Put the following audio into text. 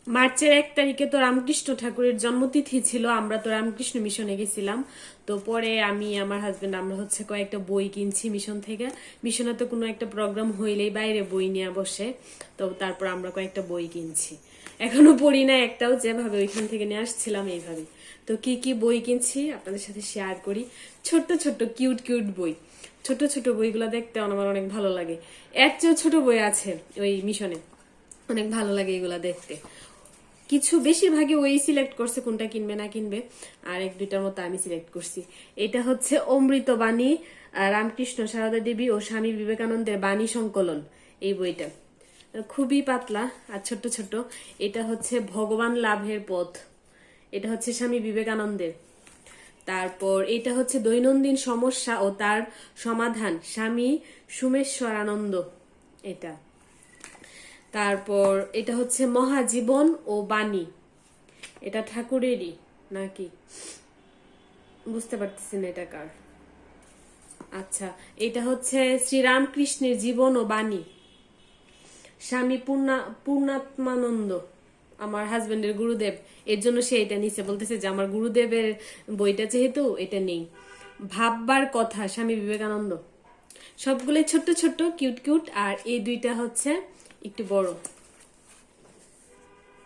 মার্চের 1 তারিখে তো রামকৃষ্ণ ঠাকুরের জন্মতিথি ছিল, আমরা তো রামকৃষ্ণ মিশনে গেছিলাম। তো পরে আমি আমার হাজবেন্ড আমরা হচ্ছে কয়েকটা বই কিনছি মিশন থেকে। মিশনে তো কোনো একটা প্রোগ্রাম হইলেই বাইরে বই নিয়ে বসে, তো তারপর আমরা কয়েকটা বই কিনছি। এখনো পড়ি না একটাও, যেভাবে ওইখান থেকে নিয়ে আসছিলাম এইভাবে। তো কি কি বই কিনছি আপনাদের সাথে শেয়ার করি। ছোট্ট ছোট্ট কিউট কিউট বই, ছোট ছোট বইগুলো দেখতে আমার অনেক ভালো লাগে। এর চেয়েও ছোট বই আছে ওই মিশনে, অনেক ভালো লাগে এগুলা দেখতে। কিছু বেশিরভাগই ওই সিলেক্ট করছে কোনটা কিনবে না কিনবে, আর 1-2টার মতো আমি সিলেক্ট করছি। এটা হচ্ছে অমৃত বাণী, রামকৃষ্ণ সারদা দেবী ও স্বামী বিবেকানন্দের বাণী সংকলন। এই বইটা খুবই পাতলা আর ছোট্ট ছোট্ট। এটা হচ্ছে ভগবান লাভের পথ, এটা হচ্ছে স্বামী বিবেকানন্দের। তারপর এটা হচ্ছে দৈনন্দিন সমস্যা ও তার সমাধান, স্বামী সুমেশ্বরানন্দ এটা। তারপর এটা হচ্ছে মহাজীবন ও বাণী, এটা ঠাকুরেরই নাকি বুঝতে পারতেছি না এটা কার। আচ্ছা, এটা হচ্ছে শ্রীরামকৃষ্ণের জীবন ও বাণী, স্বামী পূর্ণাত্মানন্দ, আমার হাজবেন্ডের গুরুদেব। এর জন্য সে এটা নিছে, বলতেছে যে আমার গুরুদেবের বইটা যেহেতু এটা নেই। ভাববার কথা, স্বামী বিবেকানন্দ। সবগুলো ছোট্ট ছোট্ট কিউট কিউট, আর এই 2টা হচ্ছে একটু বড়।